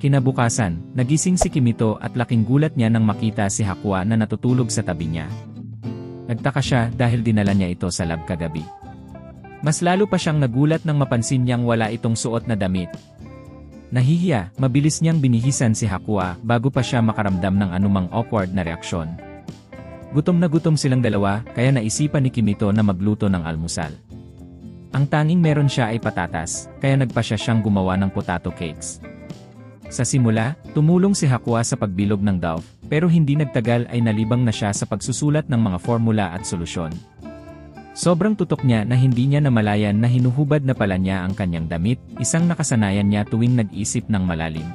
Kinabukasan, nagising si Kimito at laking gulat niya nang makita si Hakua na natutulog sa tabi niya. Nagtaka siya dahil dinala niya ito sa lab kagabi. Mas lalo pa siyang nagulat nang mapansin niyang wala itong suot na damit. Nahihiya, mabilis niyang binihisan si Hakua bago pa siya makaramdam ng anumang awkward na reaksyon. Gutom na gutom silang dalawa kaya naisipan ni Kimito na magluto ng almusal. Ang tanging meron siya ay patatas, kaya nagpasya siyang gumawa ng potato cakes. Sa simula, tumulong si Hakua sa pagbilog ng dough, pero hindi nagtagal ay nalibang na siya sa pagsusulat ng mga formula at solusyon. Sobrang tutok niya na hindi niya namalayan na hinuhubad na pala niya ang kanyang damit, isang nakasanayan niya tuwing nag-isip ng malalim.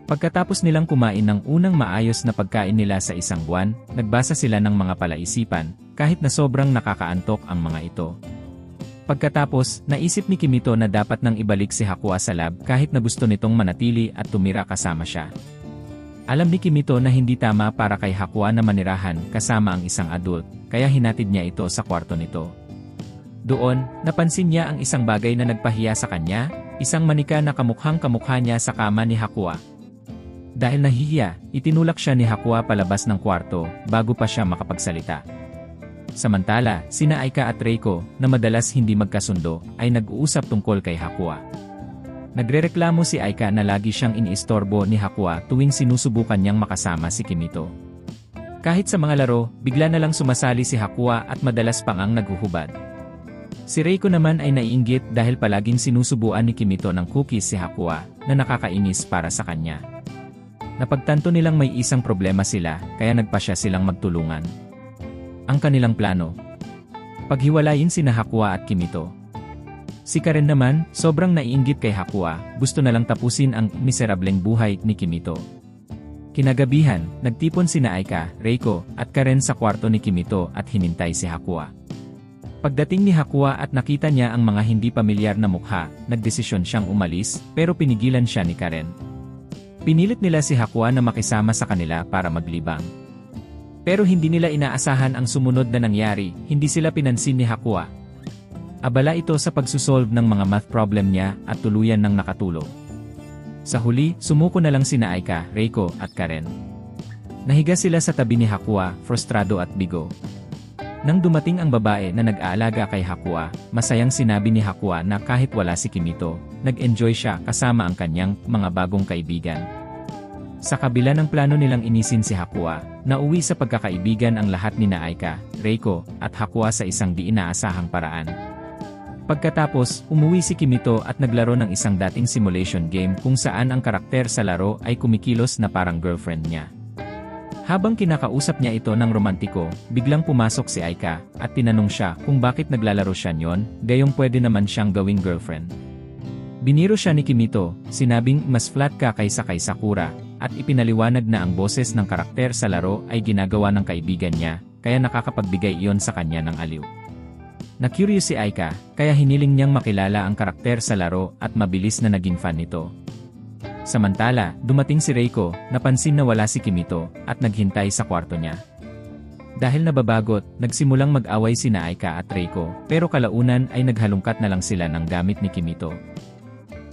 Pagkatapos nilang kumain ng unang maayos na pagkain nila sa isang buwan, nagbasa sila ng mga palaisipan, kahit na sobrang nakakaantok ang mga ito. Pagkatapos, naisip ni Kimito na dapat nang ibalik si Hakua sa lab kahit na gusto nitong manatili at tumira kasama siya. Alam ni Kimito na hindi tama para kay Hakua na manirahan kasama ang isang adult, kaya hinatid niya ito sa kwarto nito. Doon, napansin niya ang isang bagay na nagpahiya sa kanya, isang manika na kamukhang-kamukha niya sa kama ni Hakua. Dahil nahihiya, itinulak siya ni Hakua palabas ng kwarto bago pa siya makapagsalita. Samantala, sina Aika at Reiko, na madalas hindi magkasundo, ay nag-uusap tungkol kay Hakua. Nagrereklamo si Aika na lagi siyang iniistorbo ni Hakua tuwing sinusubukan niyang makasama si Kimito. Kahit sa mga laro, bigla na lang sumasali si Hakua at madalas pang ang naghuhubad. Si Reiko naman ay naiinggit dahil palaging sinusubuan ni Kimito ng cookies si Hakua, na nakakainis para sa kanya. Napagtanto nilang may isang problema sila, kaya nagpasya silang magtulungan. Ang kanilang plano: paghiwalayin sina Hakua at Kimito. Si Karen naman, sobrang naiinggit kay Hakua, gusto na lang tapusin ang miserableng buhay ni Kimito. Kinagabihan, nagtipon sina Aika, Reiko, at Karen sa kwarto ni Kimito at hinintay si Hakua. Pagdating ni Hakua at nakita niya ang mga hindi pamilyar na mukha, nagdesisyon siyang umalis, pero pinigilan siya ni Karen. Pinilit nila si Hakua na makisama sa kanila para maglibang. Pero hindi nila inaasahan ang sumunod na nangyari, hindi sila pinansin ni Hakua. Abala ito sa pagsusolve ng mga math problem niya at tuluyan ng nakatulog. Sa huli, sumuko na lang sina Aika, Reiko, at Karen. Nahiga sila sa tabi ni Hakua, frustrado at bigo. Nang dumating ang babae na nag-aalaga kay Hakua, masayang sinabi ni Hakua na kahit wala si Kimito, nag-enjoy siya kasama ang kanyang mga bagong kaibigan. Sa kabila ng plano nilang inisin si Hakua, nauwi sa pagkakaibigan ang lahat ni Aika, Reiko, at Hakua sa isang di inaasahang paraan. Pagkatapos, umuwi si Kimito at naglaro ng isang dating simulation game kung saan ang karakter sa laro ay kumikilos na parang girlfriend niya. Habang kinakausap niya ito ng romantiko, biglang pumasok si Aika at tinanong siya kung bakit naglalaro siya niyon, gayong pwede naman siyang gawing girlfriend. Biniro siya ni Kimito, sinabing mas flat ka kaysa kay Sakura, at ipinaliwanag na ang boses ng karakter sa laro ay ginagawa ng kaibigan niya, kaya nakakapagbigay iyon sa kanya ng aliw. Na-curious si Aika, kaya hiniling niyang makilala ang karakter sa laro at mabilis na naging fan nito. Samantala, dumating si Reiko, napansin na wala si Kimito, at naghintay sa kwarto niya. Dahil nababagot, nagsimulang mag-away sina Aika at Reiko, pero kalaunan ay naghalungkat na lang sila ng gamit ni Kimito.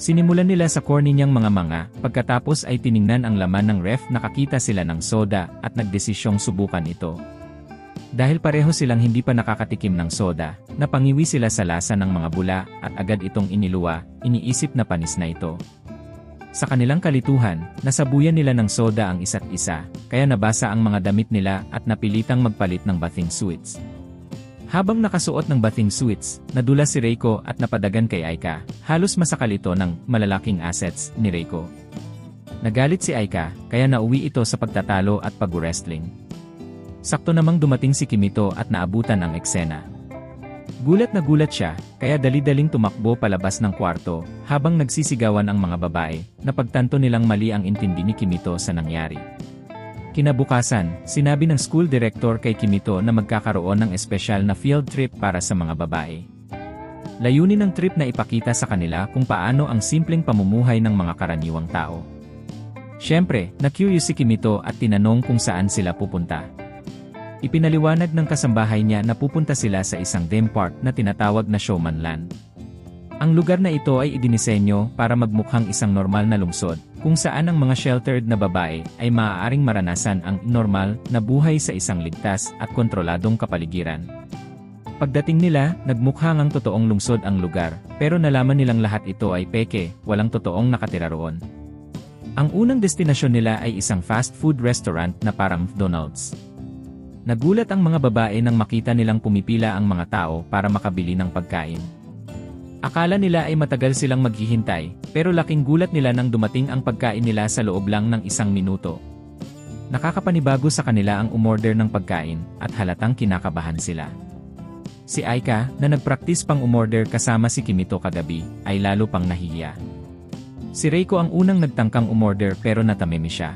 Sinimulan nila sa corny niyang mga manga, pagkatapos ay tiningnan ang laman ng ref, nakakita sila ng soda at nagdesisyong subukan ito. Dahil pareho silang hindi pa nakakatikim ng soda, napangiwi sila sa lasa ng mga bula at agad itong iniluwa, iniisip na panis na ito. Sa kanilang kalituhan, nasabuyan nila ng soda ang isa't isa, kaya nabasa ang mga damit nila at napilitang magpalit ng bathing suits. Habang nakasuot ng bathing suits, nadulas si Reiko at napadagan kay Aika, halos masakal ito ng malalaking assets ni Reiko. Nagalit si Aika, kaya nauwi ito sa pagtatalo at pag-wrestling. Sakto namang dumating si Kimito at naabutan ang eksena. Gulat na gulat siya, kaya dali-daling tumakbo palabas ng kwarto, habang nagsisigawan ang mga babae, napagtanto nilang mali ang intindi ni Kimito sa nangyari. Kinabukasan, sinabi ng school director kay Kimito na magkakaroon ng espesyal na field trip para sa mga babae. Layunin ng trip na ipakita sa kanila kung paano ang simpleng pamumuhay ng mga karaniwang tao. Siyempre, na-curious si Kimito at tinanong kung saan sila pupunta. Ipinaliwanag ng kasambahay niya na pupunta sila sa isang theme park na tinatawag na Showman Land. Ang lugar na ito ay idinisenyo para magmukhang isang normal na lungsod, kung saan ang mga sheltered na babae ay maaaring maranasan ang normal na buhay sa isang ligtas at kontroladong kapaligiran. Pagdating nila, nagmukha ngang totoong lungsod ang lugar, pero nalaman nilang lahat ito ay peke, walang totoong nakatira roon. Ang unang destinasyon nila ay isang fast food restaurant na parang McDonald's. Nagulat ang mga babae nang makita nilang pumipila ang mga tao para makabili ng pagkain. Akala nila ay matagal silang maghihintay, pero laking gulat nila nang dumating ang pagkain nila sa loob lang ng 1 minuto. Nakakapanibago sa kanila ang umorder ng pagkain, at halatang kinakabahan sila. Si Aika, na nagpraktis pang umorder kasama si Kimito kagabi, ay lalo pang nahihiya. Si Reiko ang unang nagtangkang umorder pero natamimi siya.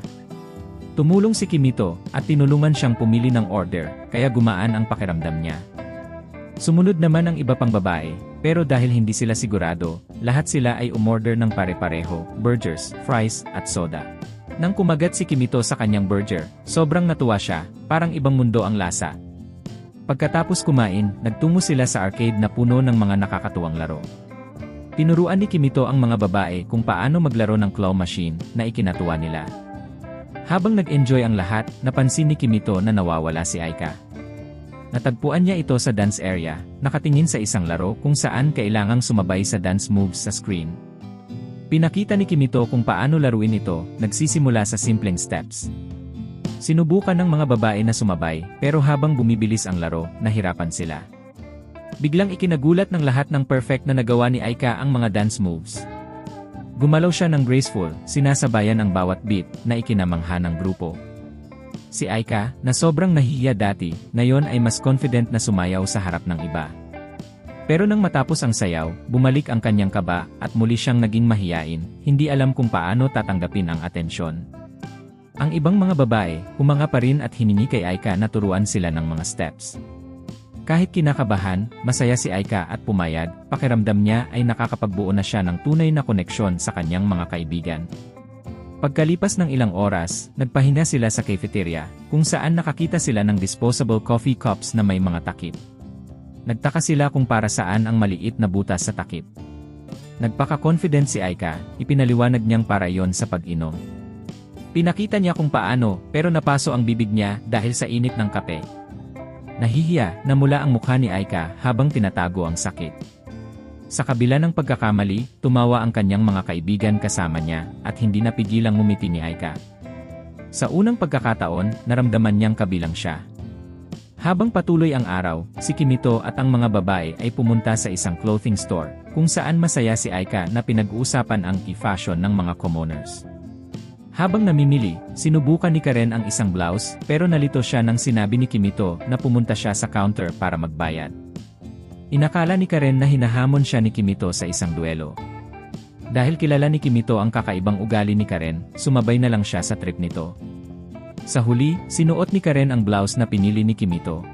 Tumulong si Kimito, at tinulungan siyang pumili ng order, kaya gumaan ang pakiramdam niya. Sumunod naman ang iba pang babae, pero dahil hindi sila sigurado, lahat sila ay umorder ng pare-pareho, burgers, fries, at soda. Nang kumagat si Kimito sa kanyang burger, sobrang natuwa siya, parang ibang mundo ang lasa. Pagkatapos kumain, nagtungo sila sa arcade na puno ng mga nakakatuwang laro. Tinuruan ni Kimito ang mga babae kung paano maglaro ng claw machine na ikinatuwa nila. Habang nag-enjoy ang lahat, napansin ni Kimito na nawawala si Aika. Natagpuan niya ito sa dance area, nakatingin sa isang laro kung saan kailangang sumabay sa dance moves sa screen. Pinakita ni Kimito kung paano laruin ito, nagsisimula sa simpleng steps. Sinubukan ng mga babae na sumabay, pero habang bumibilis ang laro, nahirapan sila. Biglang ikinagulat ng lahat ng perfect na nagawa ni Aika ang mga dance moves. Gumalaw siya ng graceful, sinasabayan ang bawat beat na ikinamangha ng grupo. Si Aika, na sobrang nahihiya dati, ngayon ay mas confident na sumayaw sa harap ng iba. Pero nang matapos ang sayaw, bumalik ang kanyang kaba at muli siyang naging mahiyain, hindi alam kung paano tatanggapin ang atensyon. Ang ibang mga babae, humanga pa rin at hiningi kay Aika na turuan sila ng mga steps. Kahit kinakabahan, masaya si Aika at pumayag, pakiramdam niya ay nakakapagbuo na siya ng tunay na koneksyon sa kanyang mga kaibigan. Pagkalipas ng ilang oras, nagpahinga sila sa cafeteria, kung saan nakakita sila ng disposable coffee cups na may mga takip. Nagtaka sila kung para saan ang maliit na butas sa takip. Nagpaka-confident si Aika, ipinaliwanag niyang para iyon sa pag-inom. Pinakita niya kung paano, pero napaso ang bibig niya dahil sa init ng kape. Nahihiya, namula ang mukha ni Aika habang tinatago ang sakit. Sa kabila ng pagkakamali, tumawa ang kanyang mga kaibigan kasama niya, at hindi napigilang ngumiti ni Aika. Sa unang pagkakataon, naramdaman niyang kabilang siya. Habang patuloy ang araw, si Kimito at ang mga babae ay pumunta sa isang clothing store, kung saan masaya si Aika na pinag-uusapan ang fashion ng mga commoners. Habang namimili, sinubukan ni Karen ang isang blouse, pero nalito siya nang sinabi ni Kimito na pumunta siya sa counter para magbayad. Inakala ni Karen na hinahamon siya ni Kimito sa isang duelo. Dahil kilala ni Kimito ang kakaibang ugali ni Karen, sumabay na lang siya sa trip nito. Sa huli, sinuot ni Karen ang blouse na pinili ni Kimito.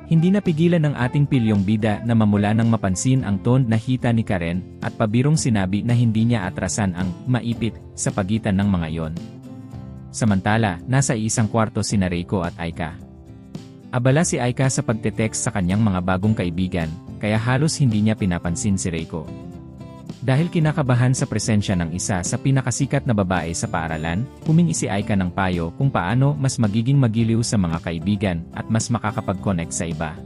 Hindi napigilan ng ating pilyong bida na mamula nang mapansin ang toned na hita ni Karen at pabirong sinabi na hindi niya atrasan ang maipit sa pagitan ng mga yon. Samantala, nasa isang kwarto sina Reiko at Aika. Abala si Aika sa pagte-text sa kanyang mga bagong kaibigan, kaya halos hindi niya pinapansin si Reiko. Dahil kinakabahan sa presensya ng isa sa pinakasikat na babae sa paaralan, humingi si Aika ng payo kung paano mas magiging magiliw sa mga kaibigan at mas makakapag-connect sa iba.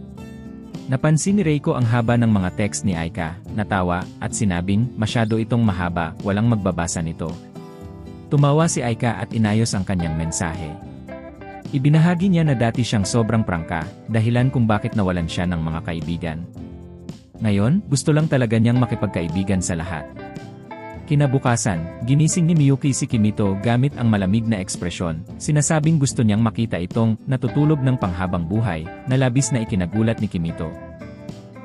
Napansin ni Reiko ang haba ng mga text ni Aika, natawa, at sinabing, masyado itong mahaba, walang magbabasa nito. Tumawa si Aika at inayos ang kanyang mensahe. Ibinahagi niya na dati siyang sobrang prangka, dahilan kung bakit nawalan siya ng mga kaibigan. Ngayon, gusto lang talaga niyang makipagkaibigan sa lahat. Kinabukasan, ginising ni Miyuki si Kimito gamit ang malamig na ekspresyon, sinasabing gusto niyang makita itong natutulog ng panghabang buhay, na labis na ikinagulat ni Kimito.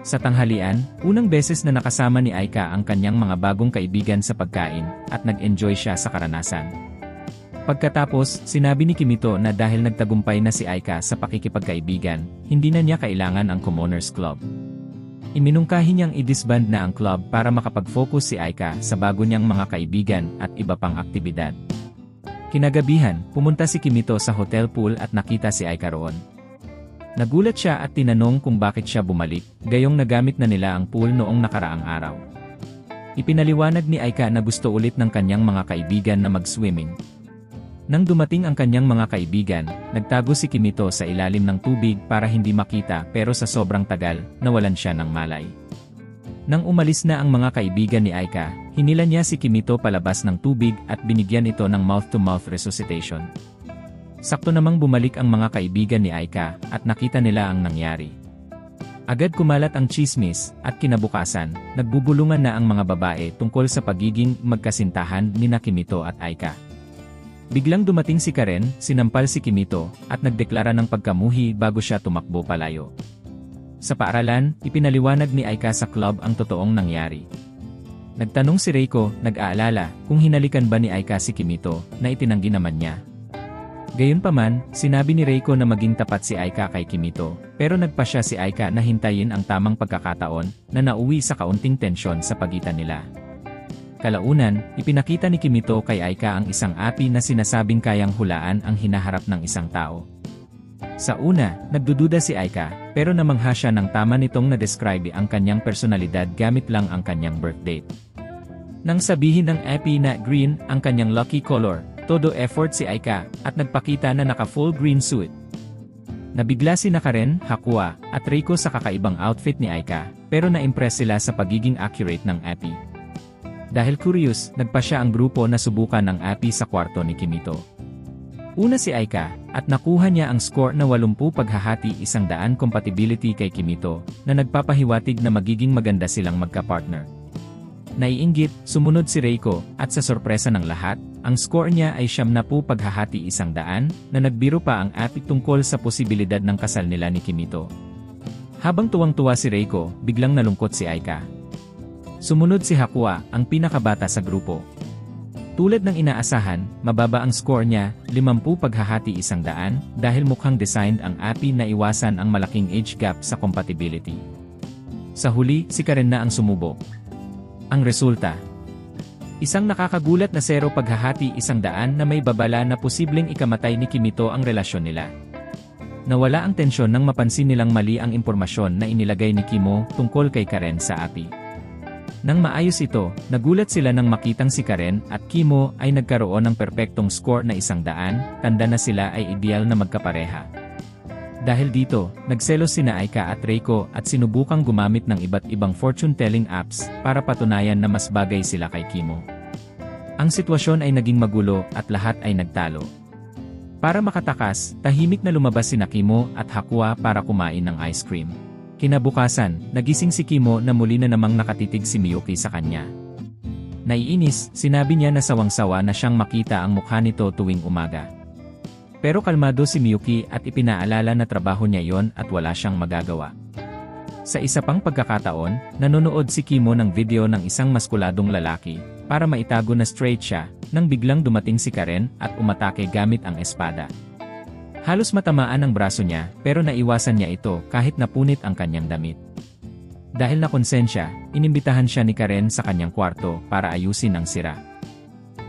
Sa tanghalian, unang beses na nakasama ni Aika ang kanyang mga bagong kaibigan sa pagkain, at nag-enjoy siya sa karanasan. Pagkatapos, sinabi ni Kimito na dahil nagtagumpay na si Aika sa pakikipagkaibigan, hindi na niya kailangan ang Commoners Club. Iminungkahi niyang i-disband na ang club para makapag-focus si Aika sa bago niyang mga kaibigan at iba pang aktibidad. Kinagabihan, pumunta si Kimito sa hotel pool at nakita si Aika roon. Nagulat siya at tinanong kung bakit siya bumalik, gayong nagamit na nila ang pool noong nakaraang araw. ipinaliwanag ni Aika na gusto ulit ng kanyang mga kaibigan na mag-swimming. Nang dumating ang kanyang mga kaibigan, nagtago si Kimito sa ilalim ng tubig para hindi makita pero sa sobrang tagal, nawalan siya ng malay. Nang umalis na ang mga kaibigan ni Aika, hinila niya si Kimito palabas ng tubig at binigyan ito ng mouth-to-mouth resuscitation. Sakto namang bumalik ang mga kaibigan ni Aika at nakita nila ang nangyari. Agad kumalat ang tsismis at kinabukasan, nagbubulungan na ang mga babae tungkol sa pagiging magkasintahan ni Kimito at Aika. Biglang dumating si Karen, sinampal si Kimito, at nagdeklara ng pagkamuhi bago siya tumakbo palayo. Sa paaralan, ipinaliwanag ni Aika sa club ang totoong nangyari. Nagtanong si Reiko, nag-aalala, kung hinalikan ba ni Aika si Kimito, na itinanggi naman niya. Gayunpaman, sinabi ni Reiko na maging tapat si Aika kay Kimito, pero nagpasya si Aika na hintayin ang tamang pagkakataon na nauwi sa kaunting tensyon sa pagitan nila. Kalaunan, ipinakita ni Kimito kay Aika ang isang api na sinasabing kayang hulaan ang hinaharap ng isang tao. Sa una, nagdududa si Aika, pero namangha siya ng tama nitong na-describe ang kanyang personalidad gamit lang ang kanyang birth date. Nang sabihin ng api na green ang kanyang lucky color, todo effort si Aika at nagpakita na naka-full green suit. Nabigla si Karen, Hakua, at Reiko sa kakaibang outfit ni Aika, pero na-impress sila sa pagiging accurate ng api. Dahil curious, nagpasya ang grupo na subukan ang api sa kwarto ni Kimito. Una si Aika, at nakuha niya ang score na 80 paghahati 100 compatibility kay Kimito, na nagpapahiwatig na magiging maganda silang magka-partner. Naiinggit, sumunod si Reiko, at sa sorpresa ng lahat, ang score niya ay 70 paghahati 100, na nagbiro pa ang api tungkol sa posibilidad ng kasal nila ni Kimito. Habang tuwang-tuwa si Reiko, biglang nalungkot si Aika. Sumunod si Hakua, ang pinakabata sa grupo. Tulad ng inaasahan, mababa ang score niya, 50 paghahati 100, dahil mukhang designed ang api na iwasan ang malaking age gap sa compatibility. Sa huli, si Karen na ang sumubok. Ang resulta, isang nakakagulat na 0 paghahati 100 na may babala na posibleng ikamatay ni Kimito ang relasyon nila. Nawala ang tensyon nang mapansin nilang mali ang impormasyon na inilagay ni Kimo tungkol kay Karen sa api. Nang maayos ito, nagulat sila nang makitang si Karen at Kimo ay nagkaroon ng perpektong score na 100, tanda na sila ay ideal na magkapareha. Dahil dito, nagselos sina Aika at Reiko at sinubukang gumamit ng iba't ibang fortune-telling apps para patunayan na mas bagay sila kay Kimo. Ang sitwasyon ay naging magulo at lahat ay nagtalo. Para makatakas, tahimik na lumabas sina Kimo at Hakua para kumain ng ice cream. Kinabukasan, nagising si Kimo na muli na namang nakatitig si Miyuki sa kanya. Naiinis, sinabi niya na sawang-sawa na siyang makita ang mukha nito tuwing umaga. Pero kalmado si Miyuki at ipinaalala na trabaho niya yon at wala siyang magagawa. Sa isa pang pagkakataon, nanonood si Kimo ng video ng isang maskuladong lalaki para maitago na straight siya nang biglang dumating si Karen at umatake gamit ang espada. Halos matamaan ang braso niya pero naiwasan niya ito kahit napunit ang kanyang damit. Dahil na konsensya, inimbitahan siya ni Karen sa kanyang kwarto para ayusin ang sira.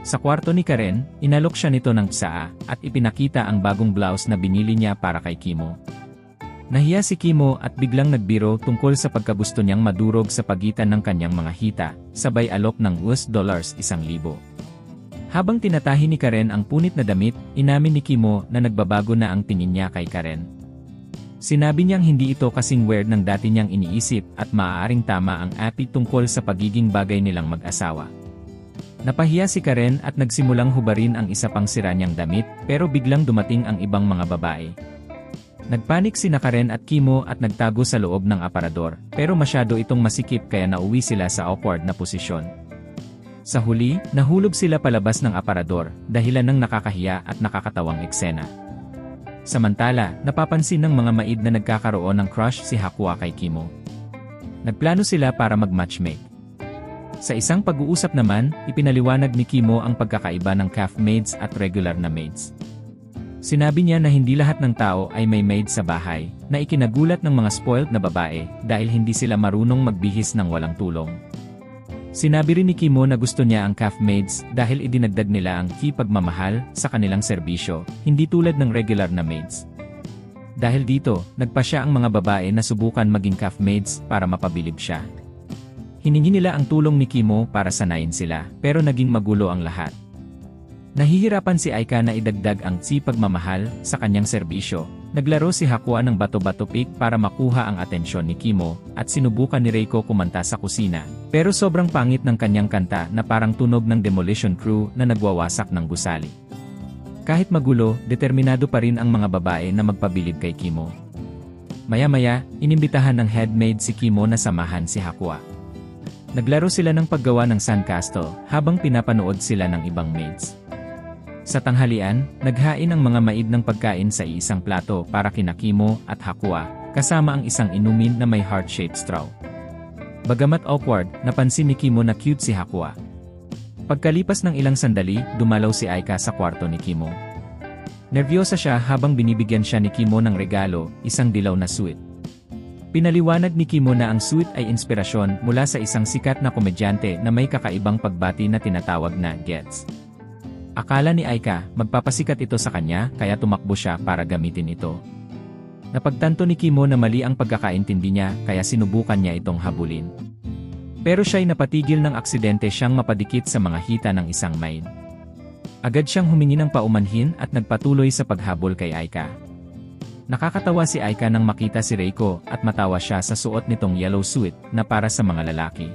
Sa kwarto ni Karen, inalok siya nito ng tsaa at ipinakita ang bagong blouse na binili niya para kay Kimo. Nahiya si Kimo at biglang nagbiro tungkol sa pagkagusto niyang madurog sa pagitan ng kanyang mga hita, sabay alok ng $1,000. Habang tinatahi ni Karen ang punit na damit, inamin ni Kimo na nagbabago na ang tingin niya kay Karen. Sinabi niyang hindi ito kasing weird ng dati niyang iniisip at maaaring tama ang api tungkol sa pagiging bagay nilang mag-asawa. Napahiya si Karen at nagsimulang hubarin ang isa pang sira niyang damit pero biglang dumating ang ibang mga babae. Nagpanik sina Karen at Kimo at nagtago sa loob ng aparador pero masyado itong masikip kaya nauwi sila sa awkward na posisyon. Sa huli, nahulog sila palabas ng aparador, dahilan ng nakakahiya at nakakatawang eksena. Samantala, napapansin ng mga maid na nagkakaroon ng crush si Hakua kay Kimo. Nagplano sila para mag-matchmake. Sa isang pag-uusap naman, ipinaliwanag ni Kimo ang pagkakaiba ng calf maids at regular na maids. Sinabi niya na hindi lahat ng tao ay may maid sa bahay, na ikinagulat ng mga spoiled na babae dahil hindi sila marunong magbihis ng walang tulong. Sinabi rin ni Kimo na gusto niya ang calf maids dahil idinagdag nila ang key pagmamahal sa kanilang serbisyo, hindi tulad ng regular na maids. Dahil dito, nagpa siya ang mga babae na subukan maging calf maids para mapabilib siya. Hiningi nila ang tulong ni Kimo para sanayin sila, pero naging magulo ang lahat. Nahihirapan si Aika na idagdag ang pagmamahal sa kanyang serbisyo. Naglaro si Hakua ng bato-bato pick para makuha ang atensyon ni Kimo, at sinubukan ni Reiko kumanta sa kusina. Pero sobrang pangit ng kanyang kanta na parang tunog ng demolition crew na nagwawasak ng gusali. Kahit magulo, determinado pa rin ang mga babae na magpabilib kay Kimo. Maya-maya, inimbitahan ng headmaid si Kimo na samahan si Hakua. Naglaro sila ng paggawa ng sandcastle habang pinapanood sila ng ibang maids. Sa tanghalian, naghain ang mga maid ng pagkain sa isang plato para kina Kimo at Hakua, kasama ang isang inumin na may heart-shaped straw. Bagamat awkward, napansin ni Kimo na cute si Hakua. Pagkalipas ng ilang sandali, dumalaw si Aika sa kwarto ni Kimo. Nervyosa siya habang binibigyan siya ni Kimo ng regalo, isang dilaw na suit. Pinaliwanag ni Kimo na ang suit ay inspirasyon mula sa isang sikat na komedyante na may kakaibang pagbati na tinatawag na gets. Akala ni Aika, magpapasikat ito sa kanya, kaya tumakbo siya para gamitin ito. Napagtanto ni Kimo na mali ang pagkakaintindi niya, kaya sinubukan niya itong habulin. Pero siya'y napatigil ng aksidente siyang mapadikit sa mga hita ng isang maid. Agad siyang humingi ng paumanhin at nagpatuloy sa paghabol kay Aika. Nakakatawa si Aika nang makita si Reiko at matawa siya sa suot nitong yellow suit na para sa mga lalaki.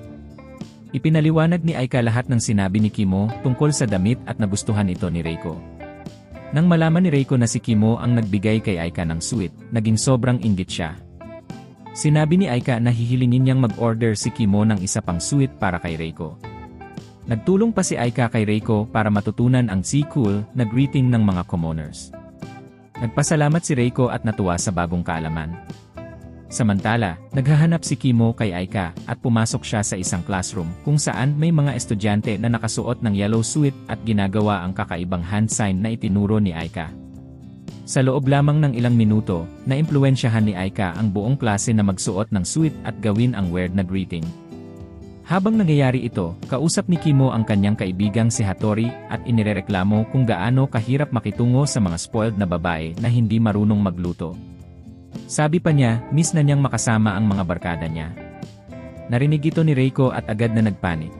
Ipinaliwanag ni Aika lahat ng sinabi ni Kimo tungkol sa damit at nagustuhan ito ni Reiko. Nang malaman ni Reiko na si Kimo ang nagbigay kay Aika ng suit, naging sobrang inggit siya. Sinabi ni Aika na hihilingin niyang mag-order si Kimo ng isa pang suit para kay Reiko. Nagtulong pa si Aika kay Reiko para matutunan ang cool na greeting ng mga commoners. Nagpasalamat si Reiko at natuwa sa bagong kaalaman. Samantala, naghahanap si Kimo kay Aika at pumasok siya sa isang classroom kung saan may mga estudyante na nakasuot ng yellow suit at ginagawa ang kakaibang hand sign na itinuro ni Aika. Sa loob lamang ng ilang minuto, naimpluwensyahan ni Aika ang buong klase na magsuot ng suit at gawin ang weird na greeting. Habang nangyayari ito, kausap ni Kimo ang kanyang kaibigang si Hattori at inirereklamo kung gaano kahirap makitungo sa mga spoiled na babae na hindi marunong magluto. Sabi pa niya, miss na niyang makasama ang mga barkada niya. Narinig ito ni Reiko at agad na nagpanik.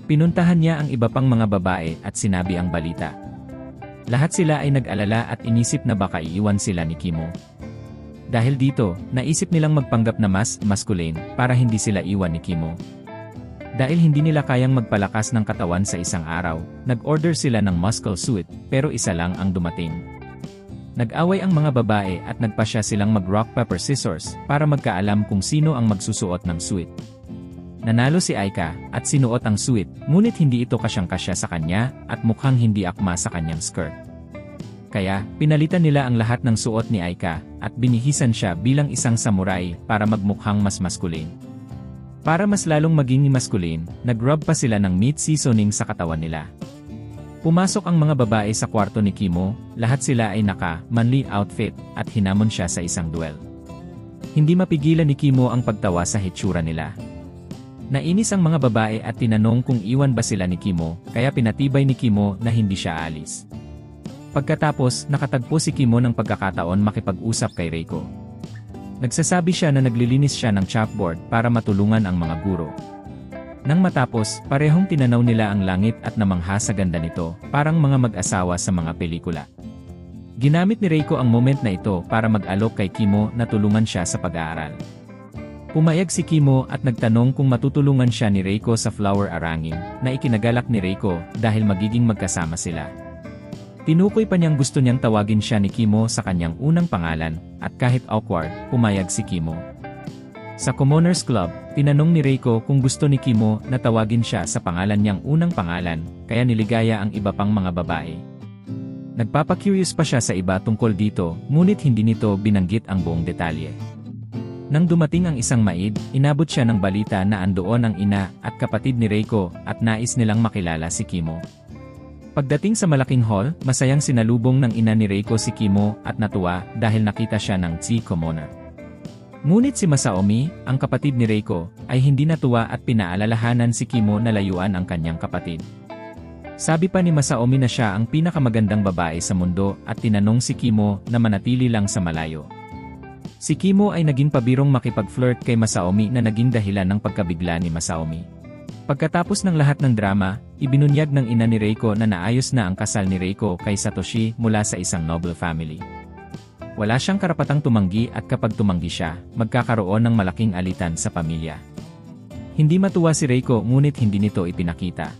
Pinuntahan niya ang iba pang mga babae at sinabi ang balita. Lahat sila ay nag-alala at inisip na baka iiwan sila ni Kimo. Dahil dito, naisip nilang magpanggap na mas masculine para hindi sila iwan ni Kimo. Dahil hindi nila kayang magpalakas ng katawan sa isang araw, nag-order sila ng muscle suit pero isa lang ang dumating. Nag-away ang mga babae at nagpasya silang mag-rock paper scissors para magkaalam kung sino ang magsusuot ng suit. Nanalo si Aika at sinuot ang suit, ngunit hindi ito kasyang-kasya sa kanya at mukhang hindi akma sa kanyang skirt. Kaya, pinalitan nila ang lahat ng suot ni Aika at binihisan siya bilang isang samurai para magmukhang mas masculine. Para mas lalong maging masculine, nag-rub pa sila ng meat seasoning sa katawan nila. Pumasok ang mga babae sa kwarto ni Kimo, lahat sila ay naka-manly outfit at hinamon siya sa isang duel. Hindi mapigilan ni Kimo ang pagtawa sa hitsura nila. Nainis ang mga babae at tinanong kung iwan ba sila ni Kimo, kaya pinatibay ni Kimo na hindi siya alis. Pagkatapos, nakatagpo si Kimo ng pagkakataon makipag-usap kay Reiko. Nagsasabi siya na naglilinis siya ng chalkboard para matulungan ang mga guro. Nang matapos, parehong tinanaw nila ang langit at namangha sa ganda nito, parang mga mag-asawa sa mga pelikula. Ginamit ni Reiko ang moment na ito para mag-alok kay Kimo na tulungan siya sa pag-aaral. Pumayag si Kimo at nagtanong kung matutulungan siya ni Reiko sa flower arranging, na ikinagalak ni Reiko dahil magiging magkasama sila. Tinukoy pa niyang gusto niyang tawagin siya ni Kimo sa kanyang unang pangalan, at kahit awkward, pumayag si Kimo. Sa Commoners Club, tinanong ni Reiko kung gusto ni Kimo na tawagin siya sa pangalan niyang unang pangalan, kaya niligaya ang iba pang mga babae. Nagpapacurious pa siya sa iba tungkol dito, ngunit hindi nito binanggit ang buong detalye. Nang dumating ang isang maid, inabot siya ng balita na andoon ang ina at kapatid ni Reiko at nais nilang makilala si Kimo. Pagdating sa malaking hall, masayang sinalubong ng ina ni Reiko si Kimo at natuwa dahil nakita siya ng commoner. Ngunit si Masaomi, ang kapatid ni Reiko, ay hindi natuwa at pinaalalahanan si Kimo na layuan ang kanyang kapatid. Sabi pa ni Masaomi na siya ang pinakamagandang babae sa mundo at tinanong si Kimo na manatili lang sa malayo. Si Kimo ay naging pabirong makipag-flirt kay Masaomi na naging dahilan ng pagkabigla ni Masaomi. Pagkatapos ng lahat ng drama, ibinunyag ng ina ni Reiko na naayos na ang kasal ni Reiko kay Satoshi mula sa isang noble family. Wala siyang karapatang tumanggi at kapag tumanggi siya, magkakaroon ng malaking alitan sa pamilya. Hindi matuwa si Reiko ngunit hindi nito ipinakita.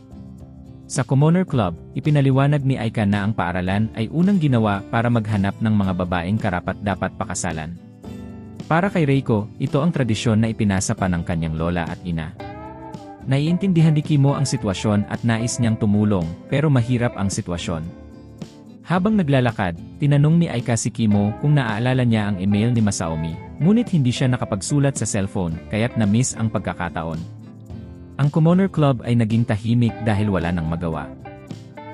Sa Commoner Club, ipinaliwanag ni Aika na ang paaralan ay unang ginawa para maghanap ng mga babaeng karapat-dapat pakasalan. Para kay Reiko, ito ang tradisyon na ipinasa pa ng kanyang lola at ina. Naiintindihan ni Kimo ang sitwasyon at nais niyang tumulong, pero mahirap ang sitwasyon. Habang naglalakad, tinanong ni Aika si Kimo kung naaalala niya ang email ni Masaomi, ngunit hindi siya nakapagsulat sa cellphone kaya't na-miss ang pagkakataon. Ang Commoner Club ay naging tahimik dahil wala nang magawa.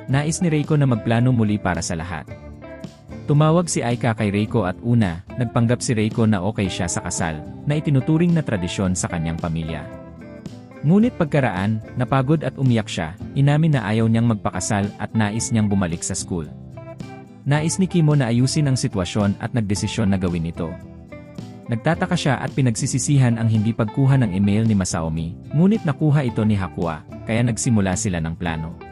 Nais ni Reiko na magplano muli para sa lahat. Tumawag si Aika kay Reiko at una, nagpanggap si Reiko na okay siya sa kasal, na itinuturing na tradisyon sa kanyang pamilya. Ngunit pagkaraan, napagod at umiyak siya, inamin na ayaw niyang magpakasal at nais niyang bumalik sa school. Nais ni Kimo na ayusin ang sitwasyon at nagdesisyon na gawin ito. Nagtataka siya at pinagsisisihan ang hindi pagkuha ng email ni Masaomi, ngunit nakuha ito ni Hakua, kaya nagsimula sila ng plano.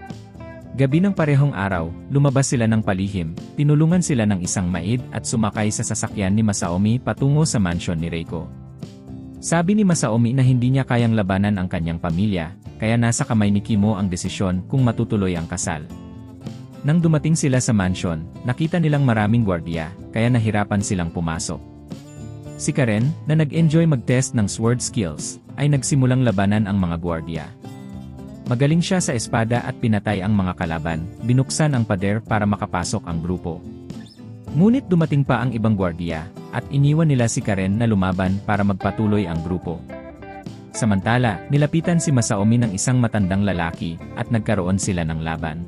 Gabi ng parehong araw, lumabas sila ng palihim, tinulungan sila ng isang maid at sumakay sa sasakyan ni Masaomi patungo sa mansion ni Reiko. Sabi ni Masaomi na hindi niya kayang labanan ang kanyang pamilya, kaya nasa kamay ni Kimo ang desisyon kung matutuloy ang kasal. Nang dumating sila sa mansion, nakita nilang maraming gwardiya, kaya nahirapan silang pumasok. Si Karen, na nag-enjoy mag-test ng sword skills, ay nagsimulang labanan ang mga gwardiya. Magaling siya sa espada at pinatay ang mga kalaban, binuksan ang pader para makapasok ang grupo. Ngunit dumating pa ang ibang gwardiya, at iniwan nila si Karen na lumaban para magpatuloy ang grupo. Samantala, nilapitan si Masaomi ng isang matandang lalaki, at nagkaroon sila ng laban.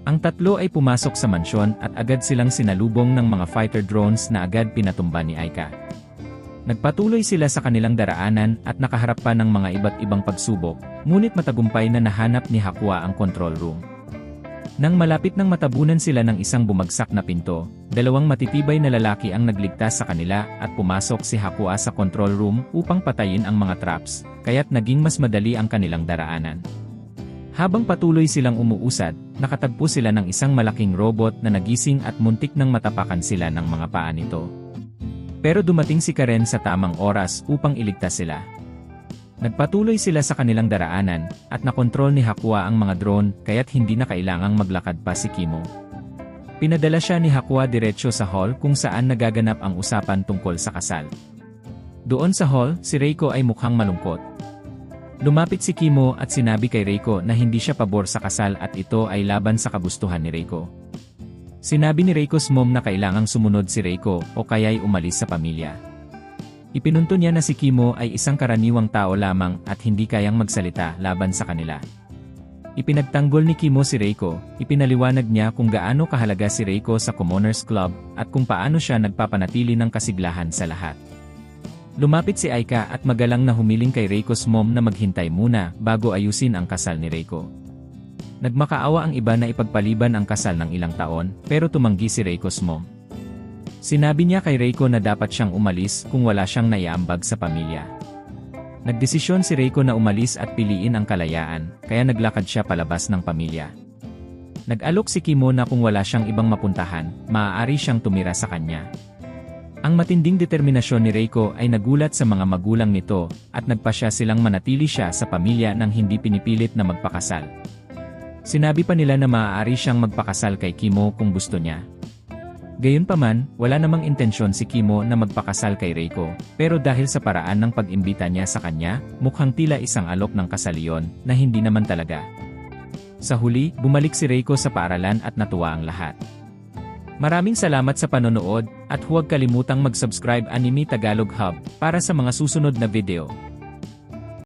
Ang tatlo ay pumasok sa mansyon at agad silang sinalubong ng mga fighter drones na agad pinatumba ni Aika. Nagpatuloy sila sa kanilang daraanan at nakaharap pa ng mga iba't ibang pagsubok, ngunit matagumpay na nahanap ni Hakua ang control room. Nang malapit nang matabunan sila ng isang bumagsak na pinto, dalawang matitibay na lalaki ang nagligtas sa kanila at pumasok si Hakua sa control room upang patayin ang mga traps, kaya't naging mas madali ang kanilang daraanan. Habang patuloy silang umuusad, nakatagpo sila ng isang malaking robot na nagising at muntik nang matapakan sila ng mga paa nito. Pero dumating si Karen sa tamang oras upang iligtas sila. Nagpatuloy sila sa kanilang daraanan, at nakontrol ni Hakua ang mga drone kaya't hindi na kailangang maglakad pa si Kimo. Pinadala siya ni Hakua diretsyo sa hall kung saan nagaganap ang usapan tungkol sa kasal. Doon sa hall, si Reiko ay mukhang malungkot. Lumapit si Kimo at sinabi kay Reiko na hindi siya pabor sa kasal at ito ay laban sa kagustuhan ni Reiko. Sinabi ni Reiko's mom na kailangang sumunod si Reiko o kaya'y umalis sa pamilya. Ipinunto niya na si Kimo ay isang karaniwang tao lamang at hindi kayang magsalita laban sa kanila. Ipinagtanggol ni Kimo si Reiko, ipinaliwanag niya kung gaano kahalaga si Reiko sa Commoners Club at kung paano siya nagpapanatili ng kasiglahan sa lahat. Lumapit si Aika at magalang na humiling kay Reiko's mom na maghintay muna bago ayusin ang kasal ni Reiko. Nagmakaawa ang iba na ipagpaliban ang kasal ng ilang taon, pero tumanggi si Reiko's mom. Sinabi niya kay Reiko na dapat siyang umalis kung wala siyang naiambag sa pamilya. Nagdesisyon si Reiko na umalis at piliin ang kalayaan, kaya naglakad siya palabas ng pamilya. Nag-alok si Kimo na kung wala siyang ibang mapuntahan, maaari siyang tumira sa kanya. Ang matinding determinasyon ni Reiko ay nagulat sa mga magulang nito at nagpasya silang manatili siya sa pamilya nang hindi pinipilit na magpakasal. Sinabi pa nila na maaari siyang magpakasal kay Kimo kung gusto niya. Gayunpaman, wala namang intensyon si Kimo na magpakasal kay Reiko, pero dahil sa paraan ng pag-imbita niya sa kanya, mukhang tila isang alok ng kasal iyon na hindi naman talaga. Sa huli, bumalik si Reiko sa paaralan at natuwa ang lahat. Maraming salamat sa panonood, at huwag kalimutang mag-subscribe Anime Tagalog Hub para sa mga susunod na video.